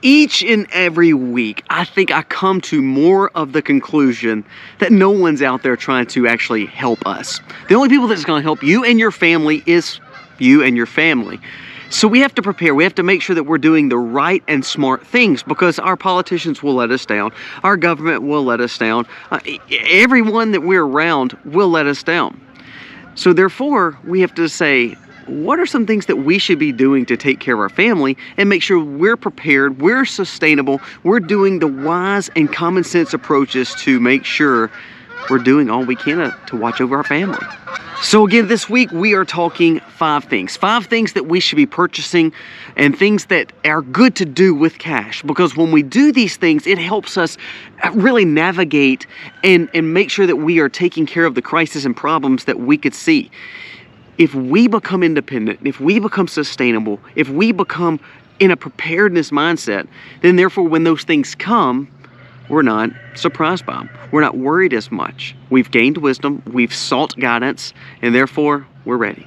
Each and every week, I think I come to more of the conclusion that no one's out there trying to actually help us. The only people that's going to help you and your family is you and your family. So we have to prepare. We have to make sure that we're doing the right and smart things, because our politicians will let us down. Our government will let us down. Everyone that we're around will let us down. So therefore, we have to say, what are some things that we should be doing to take care of our family and make sure we're prepared, we're sustainable, we're doing the wise and common sense approaches to make sure we're doing all we can to watch over our family. So again, this week we are talking five things that we should be purchasing and things that are good to do with cash, because when we do these things, it helps us really navigate and make sure that we are taking care of the crises and problems that we could see. If we become independent, if we become sustainable, if we become in a preparedness mindset, then therefore when those things come, we're not surprised by them. We're not worried as much. We've gained wisdom, we've sought guidance, and therefore we're ready.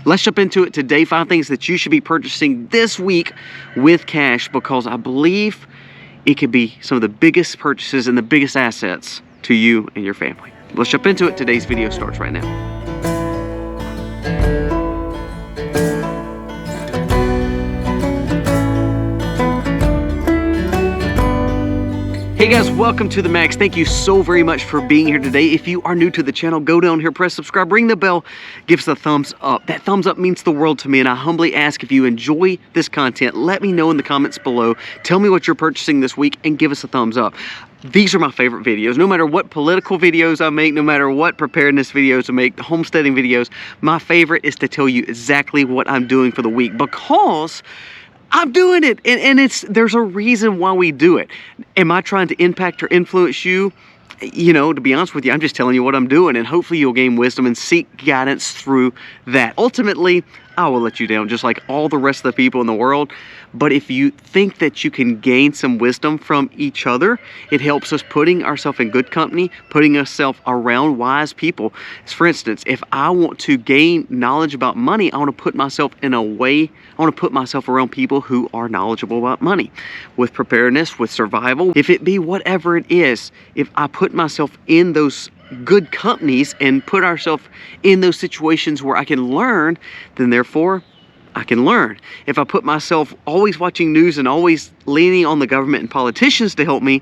Let's jump into it today. 5 things that you should be purchasing this week with cash, because I believe it could be some of the biggest purchases and the biggest assets to you and your family. Let's jump into it. Today's video starts right now. Hey guys, welcome to the Max. Thank you so very much for being here today. If you are new to the channel, go down here, press subscribe, ring the bell, give us a thumbs up. That thumbs up means the world to me, and I humbly ask, if you enjoy this content, let me know in the comments below. Tell me what you're purchasing this week and give us a thumbs up. These are my favorite videos. No matter what political videos I make, no matter what preparedness videos I make, the homesteading videos, my favorite is to tell you exactly what I'm doing for the week, because I'm doing it, and there's a reason why we do it. Am I trying to impact or influence you? You know, to be honest with you, I'm just telling you what I'm doing, and hopefully you'll gain wisdom and seek guidance through that. Ultimately, I will let you down just like all the rest of the people in the world. But if you think that you can gain some wisdom from each other, it helps us putting ourselves in good company, putting ourselves around wise people. For instance, if I want to gain knowledge about money, I want to put myself in a way, I want to put myself around people who are knowledgeable about money. With preparedness, with survival, if it be whatever it is, if I put myself in those good companies and put ourselves in those situations where I can learn, then therefore I can learn. If I put myself always watching news and always leaning on the government and politicians to help me,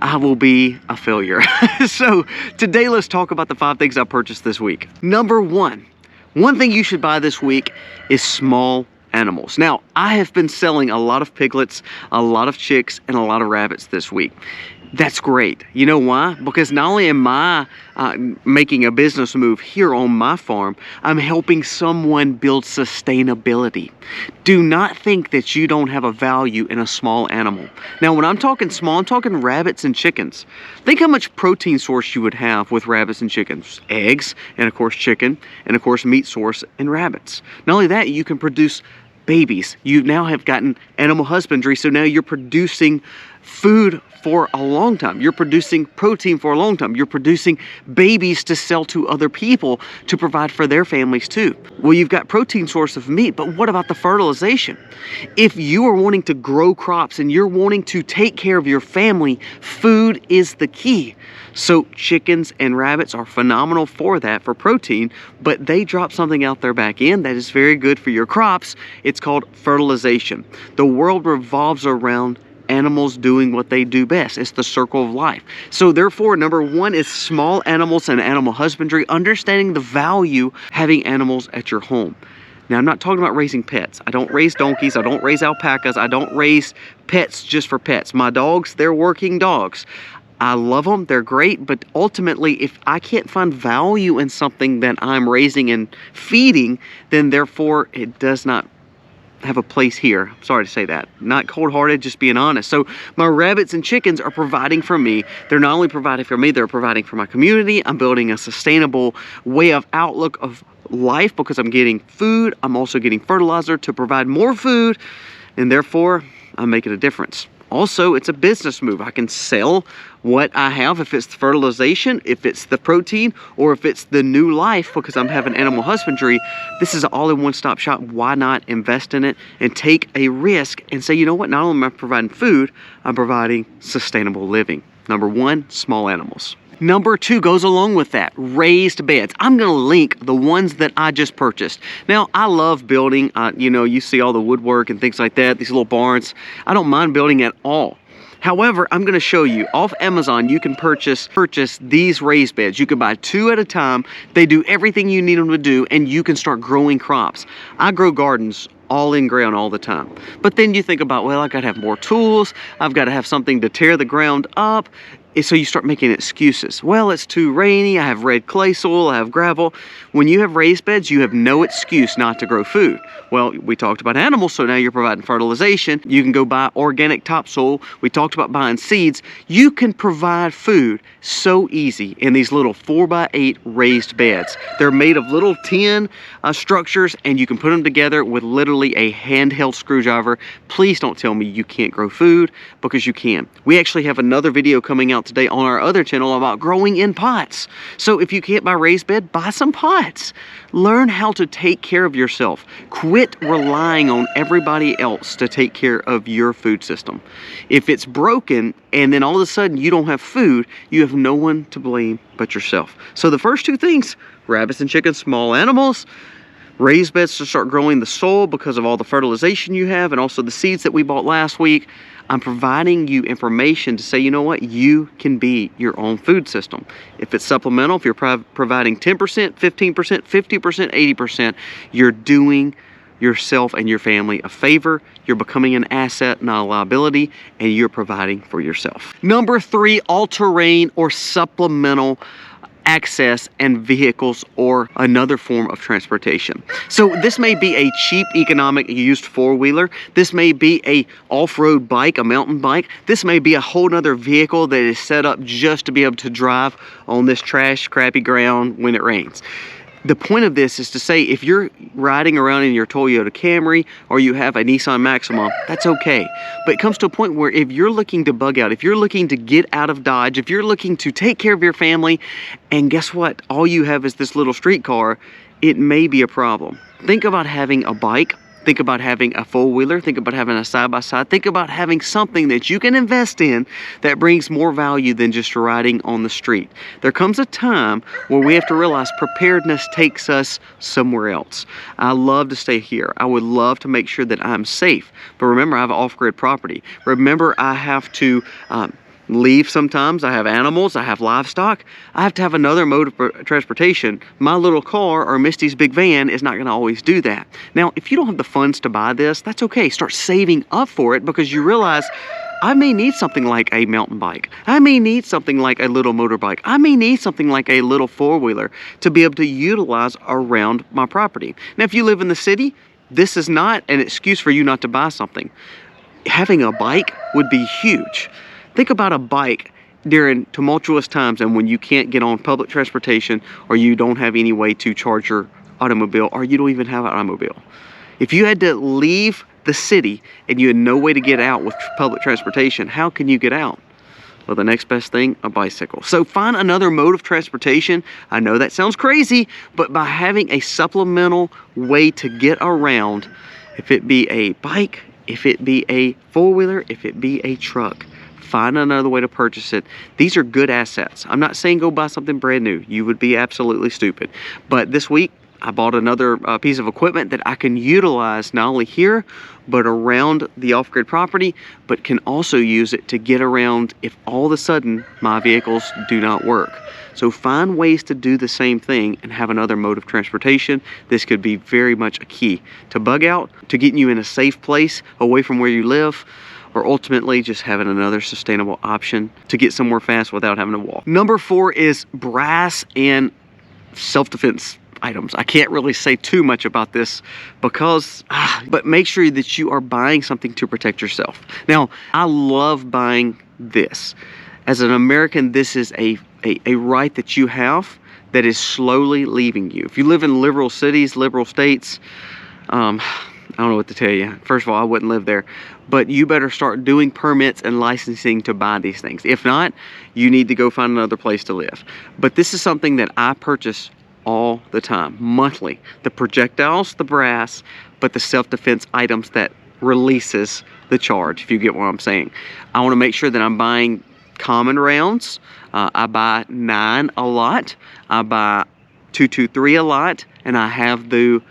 I will be a failure. So today let's talk about the 5 things I purchased this week. Number 1 thing you should buy this week is small animals. Now, I have been selling a lot of piglets, a lot of chicks, and a lot of rabbits this week. That's great. You know why? Because not only am I making a business move here on my farm, I'm helping someone build sustainability. Do not think that you don't have a value in a small animal. Now, when I'm talking small, I'm talking rabbits and chickens. Think how much protein source you would have with rabbits and chickens. Eggs, and of course chicken, and of course meat source in rabbits. Not only that, you can produce babies. You now have gotten animal husbandry, so now you're producing food for a long time. You're producing protein for a long time. You're producing babies to sell to other people to provide for their families too. Well, you've got protein source of meat, but what about the fertilization? If you are wanting to grow crops and you're wanting to take care of your family, food is the key. So chickens and rabbits are phenomenal for that, for protein, but they drop something out their back end that is very good for your crops. It's called fertilization. The world revolves around animals doing what they do best. It's the circle of life. So therefore, number 1 is small animals and animal husbandry, understanding the value having animals at your home. Now, I'm not talking about raising pets. I don't raise donkeys. I don't raise alpacas. I don't raise pets just for pets. My dogs, they're working dogs. I love them. They're great. But ultimately, if I can't find value in something that I'm raising and feeding, then therefore it does not have a place here. Sorry to say that. Not cold-hearted, just being honest. So my rabbits and chickens are providing for me. They're not only providing for me, they're providing for my community. I'm building a sustainable way of outlook of life because I'm getting food. I'm also getting fertilizer to provide more food, and therefore I'm making a difference. Also, it's a business move. I can sell what I have, if it's the fertilization, if it's the protein, or if it's the new life because I'm having animal husbandry. This is an all-in-one stop shop. Why not invest in it and take a risk and say, you know what, not only am I providing food, I'm providing sustainable living. Number one, small animals. Number two goes along with that, raised beds. I'm gonna link the ones that I just purchased. Now, I love building, you know, you see all the woodwork and things like that, these little barns. I don't mind building at all. However, I'm gonna show you, off Amazon, you can purchase these raised beds. You can buy 2 at a time. They do everything you need them to do, and you can start growing crops. I grow gardens all in ground all the time. But then you think about, well, I gotta have more tools. I've gotta have something to tear the ground up. So you start making excuses. Well, it's too rainy, I have red clay soil, I have gravel. When you have raised beds, you have no excuse not to grow food. Well, we talked about animals, so now you're providing fertilization. You can go buy organic topsoil. We talked about buying seeds. You can provide food so easy in these little 4x8 raised beds. They're made of little tin structures, and you can put them together with literally a handheld screwdriver. Please don't tell me you can't grow food, because you can. We actually have another video coming out today on our other channel about growing in pots. So if you can't buy raised bed, buy some pots. Learn how to take care of yourself. Quit relying on everybody else to take care of your food system. If it's broken and then all of a sudden you don't have food, you have no one to blame but yourself. So the first 2 things, rabbits and chickens, small animals, raised beds to start growing the soil because of all the fertilization you have, and also the seeds that we bought last week. I'm providing you information to say, you know what, you can be your own food system. If it's supplemental, if you're providing 10%, 15%, 50%, 80%, you're doing yourself and your family a favor. You're becoming an asset, not a liability, and you're providing for yourself. Number 3, all-terrain or supplemental access and vehicles or another form of transportation. So this may be a cheap economic used 4-wheeler. This may be a off-road bike, a mountain bike. This may be a whole nother vehicle that is set up just to be able to drive on this trash, crappy ground when it rains. The point of this is to say, if you're riding around in your Toyota Camry or you have a Nissan Maxima, that's okay. But it comes to a point where if you're looking to bug out, if you're looking to get out of Dodge, if you're looking to take care of your family, and guess what? All you have is this little streetcar, it may be a problem. Think about having a bike. Think about having a 4-wheeler. Think about having a side-by-side. Think about having something that you can invest in that brings more value than just riding on the street. There comes a time where we have to realize preparedness takes us somewhere else. I love to stay here. I would love to make sure that I'm safe. But remember, I have off-grid property. Remember, I have to leave sometimes. I have animals, I have livestock. I have to have another mode of transportation. My little car or Misty's big van is not going to always do that. Now, if you don't have the funds to buy this, that's okay. Start saving up for it, because you realize I may need something like a mountain bike. I may need something like a little motorbike. I may need something like a little 4-wheeler to be able to utilize around my property. Now, if you live in the city, this is not an excuse for you not to buy something. Having a bike would be huge. Think about a bike during tumultuous times and when you can't get on public transportation, or you don't have any way to charge your automobile, or you don't even have an automobile. If you had to leave the city and you had no way to get out with public transportation, how can you get out? Well, the next best thing, a bicycle. So find another mode of transportation. I know that sounds crazy, but by having a supplemental way to get around, if it be a bike, if it be a 4-wheeler, if it be a truck, find another way to purchase it. These are good assets. I'm not saying go buy something brand new. You would be absolutely stupid. But this week, I bought another piece of equipment that I can utilize not only here, but around the off-grid property, but can also use it to get around if all of a sudden my vehicles do not work. So find ways to do the same thing and have another mode of transportation. This could be very much a key to bug out, to getting you in a safe place away from where you live, or ultimately just having another sustainable option to get somewhere fast without having to walk. Number 4 is brass and self-defense items. I can't really say too much about this because, but make sure that you are buying something to protect yourself. Now, I love buying this. As an American, this is a right that you have that is slowly leaving you. If you live in liberal cities, liberal states, I don't know what to tell you. First of all, I wouldn't live there. But you better start doing permits and licensing to buy these things. If not, you need to go find another place to live. But this is something that I purchase all the time, monthly. The projectiles, the brass, but the self-defense items that releases the charge, if you get what I'm saying. I want to make sure that I'm buying common rounds. I buy 9 a lot. I buy 223 a lot, and I have the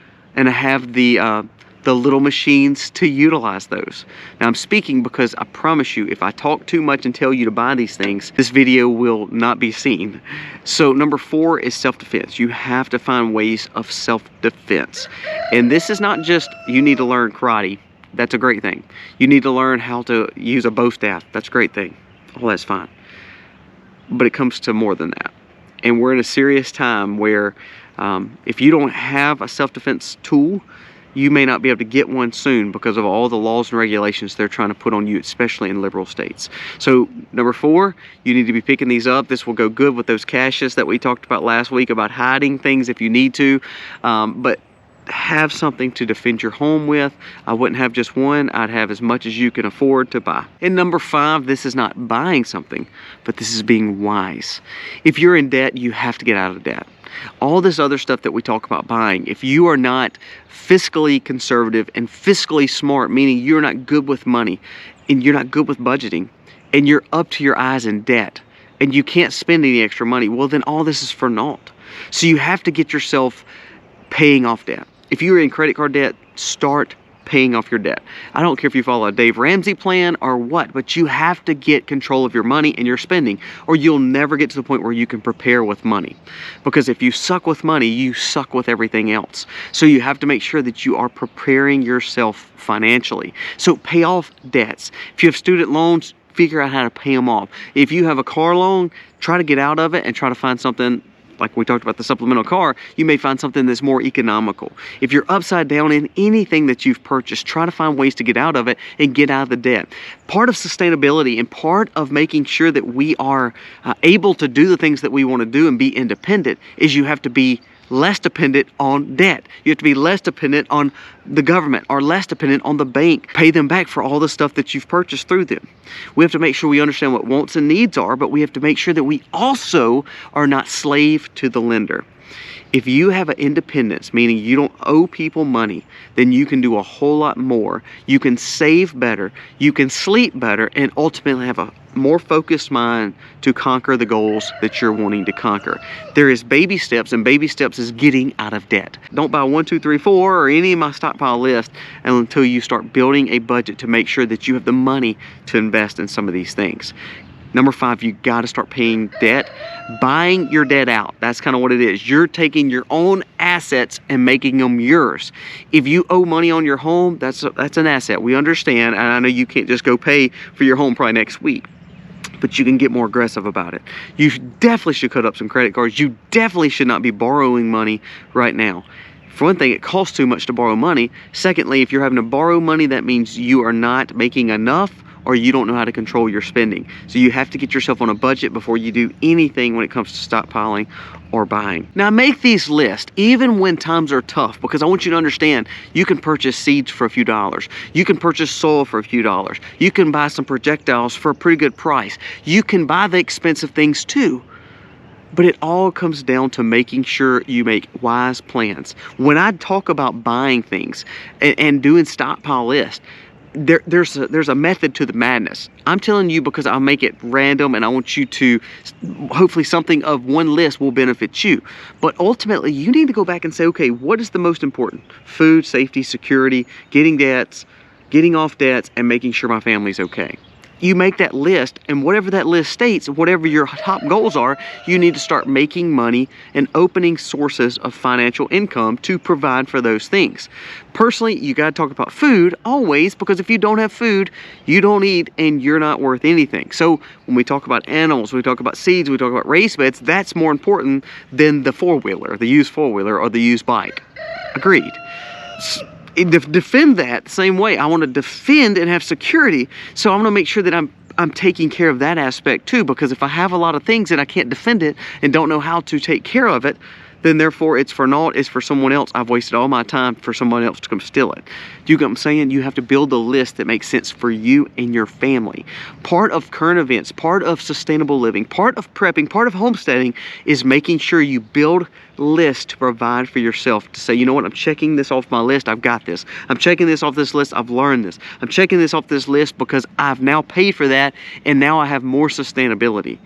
little machines to utilize those. Now I'm speaking because I promise you, if I talk too much and tell you to buy these things, this video will not be seen. So number 4 is self-defense. You have to find ways of self-defense. And this is not just you need to learn karate. That's a great thing. You need to learn how to use a bow staff. That's a great thing. All that's fine. But it comes to more than that. And we're in a serious time where if you don't have a self-defense tool, you may not be able to get one soon because of all the laws and regulations they're trying to put on you, especially in liberal states. So number 4, you need to be picking these up. This will go good with those caches that we talked about last week about hiding things if you need to. But have something to defend your home with. I wouldn't have just one. I'd have as much as you can afford to buy. And number 5, this is not buying something, but this is being wise. If you're in debt, you have to get out of debt. All this other stuff that we talk about buying, if you are not fiscally conservative and fiscally smart, meaning you're not good with money and you're not good with budgeting and you're up to your eyes in debt and you can't spend any extra money, well then all this is for naught. So you have to get yourself paying off debt. If you're in credit card debt, start paying off your debt. I don't care if you follow a Dave Ramsey plan or what, but you have to get control of your money and your spending, or you'll never get to the point where you can prepare with money. Because if you suck with money, you suck with everything else. So you have to make sure that you are preparing yourself financially. So pay off debts. If you have student loans, figure out how to pay them off. If you have a car loan, try to get out of it and try to find something. Like we talked about the supplemental car, you may find something that's more economical. If you're upside down in anything that you've purchased, try to find ways to get out of it and get out of the debt. Part of sustainability and part of making sure that we are able to do the things that we want to do and be independent is you have to be less dependent on debt. You have to be less dependent on the government or less dependent on the bank. Pay them back for all the stuff that you've purchased through them. We have to make sure we understand what wants and needs are, but we have to make sure that we also are not slave to the lender. If you have an independence, meaning you don't owe people money, then you can do a whole lot more. You can save better, you can sleep better, and ultimately have a more focused mind to conquer the goals that you're wanting to conquer. There is baby steps, and baby steps is getting out of debt. Don't buy 1, 2, 3, 4 or any of my stockpile list until you start building a budget to make sure that you have the money to invest in some of these things. Number 5, you got to start paying debt, buying your debt out. That's kind of what it is. You're taking your own assets and making them yours. If you owe money on your home, that's an asset. We understand, and I know you can't just go pay for your home probably next week, but you can get more aggressive about it. You definitely should cut up some credit cards. You definitely should not be borrowing money right now. For one thing, it costs too much to borrow money. Secondly, if you're having to borrow money, that means you are not making enough or you don't know how to control your spending. So you have to get yourself on a budget before you do anything when it comes to stockpiling or buying. Now make these lists even when times are tough, because I want you to understand you can purchase seeds for a few dollars. You can purchase soil for a few dollars. You can buy some projectiles for a pretty good price. You can buy the expensive things too. But it all comes down to making sure you make wise plans. When I talk about buying things and doing stockpile lists, there's a method to the madness. I'm telling you because I'll make it random and I want you to, hopefully something of one list will benefit you. But ultimately you need to go back and say, okay, what is the most important? Food, safety, security, getting debts, getting off debts, and making sure my family's okay. You make that list, and whatever that list states, whatever your top goals are, you need to start making money and opening sources of financial income to provide for those things. Personally, you got to talk about food always, because if you don't have food, you don't eat and you're not worth anything. So when we talk about animals, we talk about seeds, we talk about raised beds, that's more important than the four-wheeler, the used four-wheeler or the used bike. Agreed. Defend that the same way. I want to defend and have security, so I want to make sure that I'm taking care of that aspect too, because if I have a lot of things and I can't defend it and don't know how to take care of it, then therefore it's for naught, it's for someone else. I've wasted all my time for someone else to come steal it. Do you get what I'm saying? You have to build a list that makes sense for you and your family. Part of current events, part of sustainable living, part of prepping, part of homesteading is making sure you build lists to provide for yourself, to say, you know what, I'm checking this off my list, I've got this. I'm checking this off this list, I've learned this. I'm checking this off this list because I've now paid for that, and now I have more sustainability.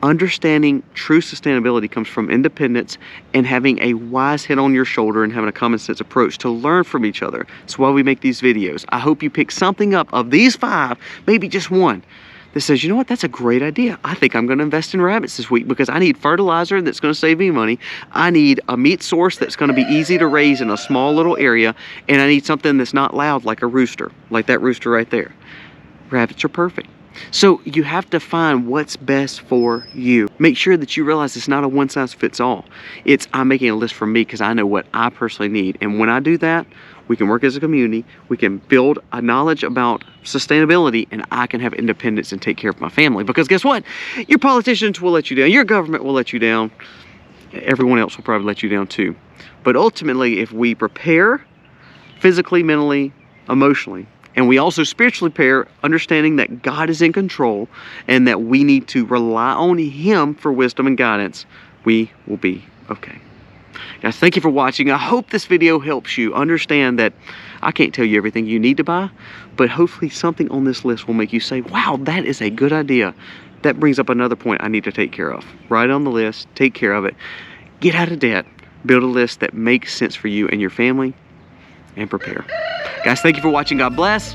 Understanding true sustainability comes from independence and having a wise head on your shoulder and having a common sense approach to learn from each other. That's why we make these videos. I hope you pick something up of these 5, maybe just one, that says, you know what, that's a great idea. I think I'm going to invest in rabbits this week because I need fertilizer that's going to save me money. I need a meat source that's going to be easy to raise in a small little area. And I need something that's not loud like a rooster, like that rooster right there. Rabbits are perfect. So you have to find what's best for you. Make sure that you realize it's not a one-size-fits-all. It's, I'm making a list for me because I know what I personally need. And when I do that, we can work as a community, we can build a knowledge about sustainability, and I can have independence and take care of my family. Because guess what? Your politicians will let you down, your government will let you down, everyone else will probably let you down too. But ultimately, if we prepare physically, mentally, emotionally, and we also spiritually prepare, understanding that God is in control and that we need to rely on Him for wisdom and guidance, we will be okay. Guys, thank you for watching. I hope this video helps you understand that I can't tell you everything you need to buy, but hopefully something on this list will make you say, wow, that is a good idea. That brings up another point I need to take care of. Write on the list, take care of it, get out of debt, build a list that makes sense for you and your family, and prepare. Guys, thank you for watching. God bless.